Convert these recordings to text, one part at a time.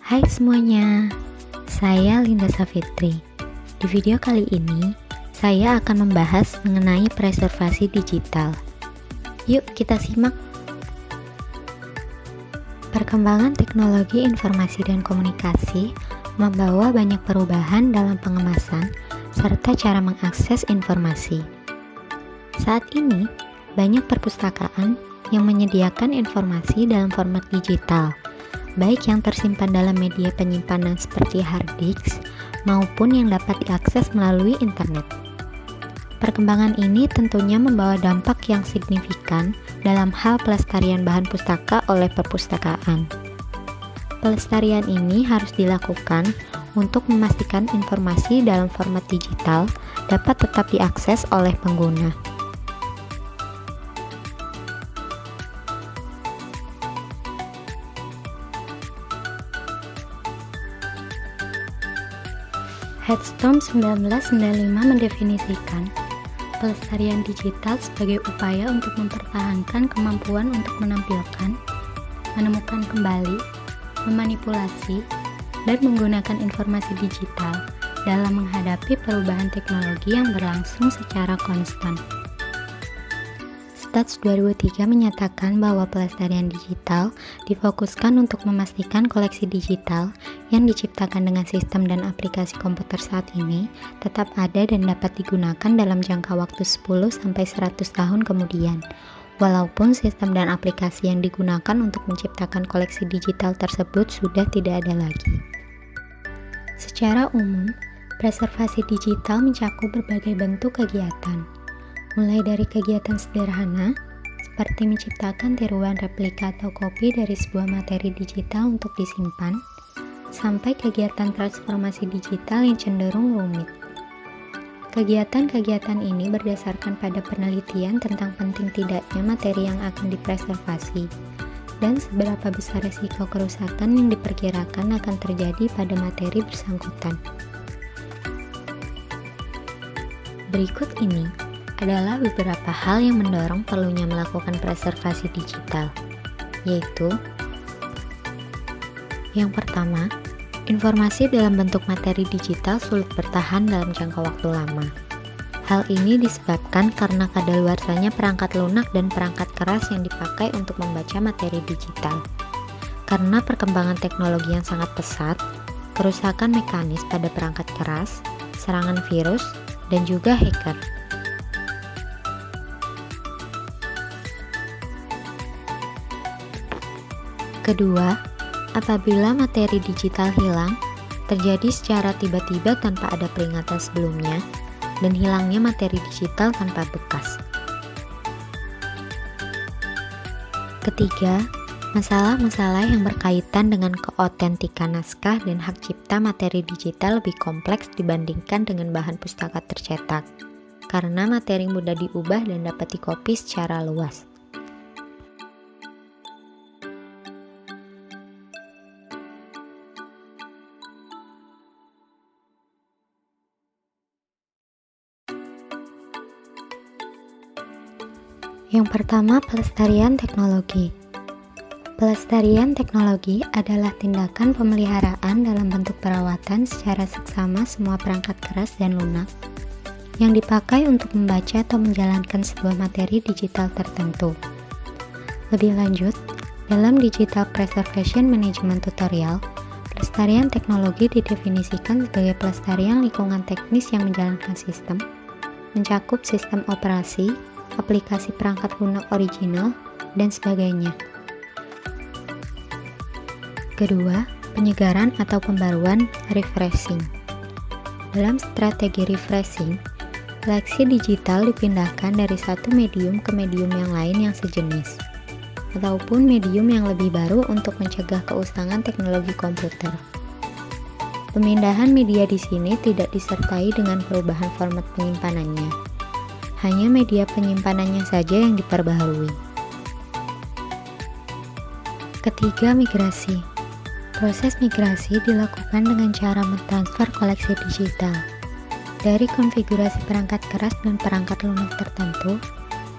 Hai semuanya, saya Linda Safitri. Di video kali ini, saya akan membahas mengenai preservasi digital. Yuk kita simak. Perkembangan teknologi informasi dan komunikasi membawa banyak perubahan dalam pengemasan serta cara mengakses informasi. Saat ini, banyak perpustakaan yang menyediakan informasi dalam format digital, baik yang tersimpan dalam media penyimpanan seperti hard disk maupun yang dapat diakses melalui internet. Perkembangan ini tentunya membawa dampak yang signifikan dalam hal pelestarian bahan pustaka oleh perpustakaan. Pelestarian ini harus dilakukan untuk memastikan informasi dalam format digital dapat tetap diakses oleh pengguna. Hearthstone 1995 mendefinisikan pelestarian digital sebagai upaya untuk mempertahankan kemampuan untuk menampilkan, menemukan kembali, memanipulasi, dan menggunakan informasi digital dalam menghadapi perubahan teknologi yang berlangsung secara konstan. Stats 2003 menyatakan bahwa pelestarian digital difokuskan untuk memastikan koleksi digital yang diciptakan dengan sistem dan aplikasi komputer saat ini tetap ada dan dapat digunakan dalam jangka waktu 10-100 tahun kemudian, walaupun sistem dan aplikasi yang digunakan untuk menciptakan koleksi digital tersebut sudah tidak ada lagi. Secara umum, preservasi digital mencakup berbagai bentuk kegiatan, mulai dari kegiatan sederhana, seperti menciptakan tiruan replika atau kopi dari sebuah materi digital untuk disimpan, sampai kegiatan transformasi digital yang cenderung rumit. Kegiatan-kegiatan ini berdasarkan pada penelitian tentang penting tidaknya materi yang akan dipreservasi, dan seberapa besar risiko kerusakan yang diperkirakan akan terjadi pada materi bersangkutan. Berikut ini adalah beberapa hal yang mendorong perlunya melakukan preservasi digital, yaitu yang pertama, informasi dalam bentuk materi digital sulit bertahan dalam jangka waktu lama. Hal ini disebabkan karena kadaluarsanya perangkat lunak dan perangkat keras yang dipakai untuk membaca materi digital. Karena perkembangan teknologi yang sangat pesat, kerusakan mekanis pada perangkat keras, serangan virus, dan juga hacker. Kedua, apabila materi digital hilang, terjadi secara tiba-tiba tanpa ada peringatan sebelumnya, dan hilangnya materi digital tanpa bekas. Ketiga, masalah-masalah yang berkaitan dengan keotentikan naskah dan hak cipta materi digital lebih kompleks dibandingkan dengan bahan pustaka tercetak, karena materi mudah diubah dan dapat dikopi secara luas. Yang pertama, pelestarian teknologi. Pelestarian teknologi adalah tindakan pemeliharaan dalam bentuk perawatan secara seksama semua perangkat keras dan lunak yang dipakai untuk membaca atau menjalankan sebuah materi digital tertentu. Lebih lanjut, dalam Digital Preservation Management Tutorial, pelestarian teknologi didefinisikan sebagai pelestarian lingkungan teknis yang menjalankan sistem, mencakup sistem operasi, aplikasi perangkat lunak original, dan sebagainya. Kedua, penyegaran atau pembaruan refreshing. Dalam strategi refreshing, koleksi digital dipindahkan dari satu medium ke medium yang lain yang sejenis, ataupun medium yang lebih baru untuk mencegah keusangan teknologi komputer. Pemindahan media di sini tidak disertai dengan perubahan format penyimpanannya. Hanya media penyimpanannya saja yang diperbaharui. Ketiga, migrasi. Proses migrasi dilakukan dengan cara mentransfer koleksi digital dari konfigurasi perangkat keras dan perangkat lunak tertentu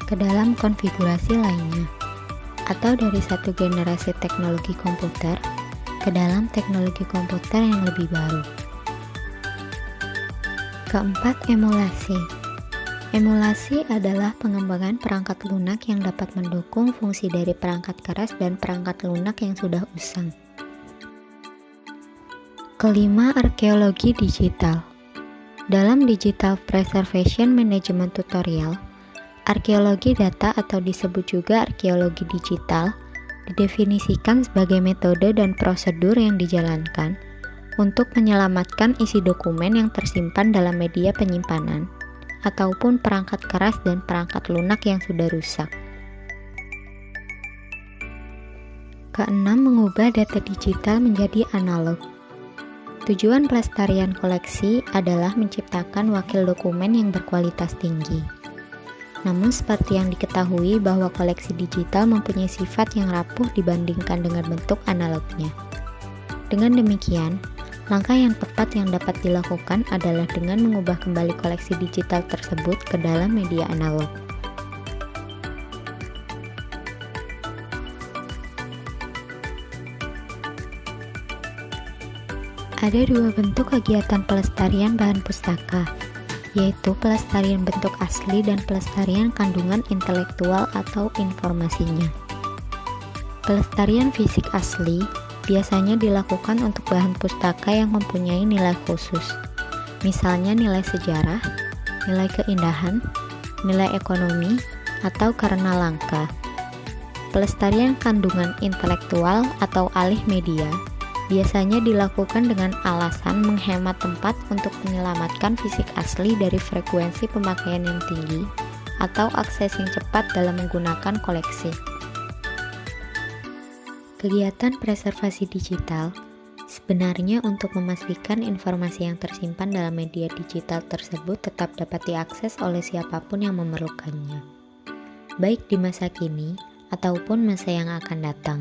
ke dalam konfigurasi lainnya, atau dari satu generasi teknologi komputer ke dalam teknologi komputer yang lebih baru. Keempat, emulasi. Emulasi adalah pengembangan perangkat lunak yang dapat mendukung fungsi dari perangkat keras dan perangkat lunak yang sudah usang. Kelima, arkeologi digital. Dalam Digital Preservation Management Tutorial, arkeologi data atau disebut juga arkeologi digital didefinisikan sebagai metode dan prosedur yang dijalankan untuk menyelamatkan isi dokumen yang tersimpan dalam media penyimpanan ataupun perangkat keras dan perangkat lunak yang sudah rusak. Keenam, mengubah data digital menjadi analog. Tujuan pelestarian koleksi adalah menciptakan wakil dokumen yang berkualitas tinggi. Namun seperti yang diketahui bahwa koleksi digital mempunyai sifat yang rapuh dibandingkan dengan bentuk analognya. Dengan demikian, langkah yang tepat yang dapat dilakukan adalah dengan mengubah kembali koleksi digital tersebut ke dalam media analog. Ada dua bentuk kegiatan pelestarian bahan pustaka, yaitu pelestarian bentuk asli dan pelestarian kandungan intelektual atau informasinya. Pelestarian fisik asli biasanya dilakukan untuk bahan pustaka yang mempunyai nilai khusus, misalnya nilai sejarah, nilai keindahan, nilai ekonomi, atau karena langka. Pelestarian kandungan intelektual atau alih media biasanya dilakukan dengan alasan menghemat tempat untuk menyelamatkan fisik asli dari frekuensi pemakaian yang tinggi atau akses yang cepat dalam menggunakan koleksi. Kegiatan preservasi digital sebenarnya untuk memastikan informasi yang tersimpan dalam media digital tersebut tetap dapat diakses oleh siapapun yang memerlukannya, baik di masa kini ataupun masa yang akan datang.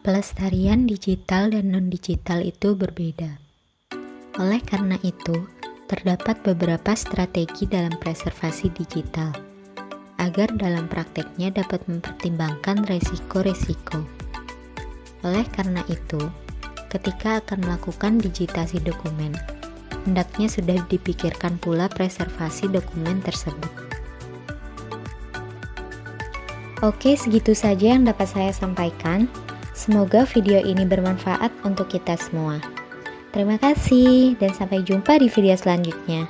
Pelestarian digital dan non-digital itu berbeda. Oleh karena itu, terdapat beberapa strategi dalam preservasi digital, agar dalam prakteknya dapat mempertimbangkan resiko-resiko. Oleh karena itu, ketika akan melakukan digitasi dokumen, hendaknya sudah dipikirkan pula preservasi dokumen tersebut. Oke, segitu saja yang dapat saya sampaikan. Semoga video ini bermanfaat untuk kita semua. Terima kasih dan sampai jumpa di video selanjutnya.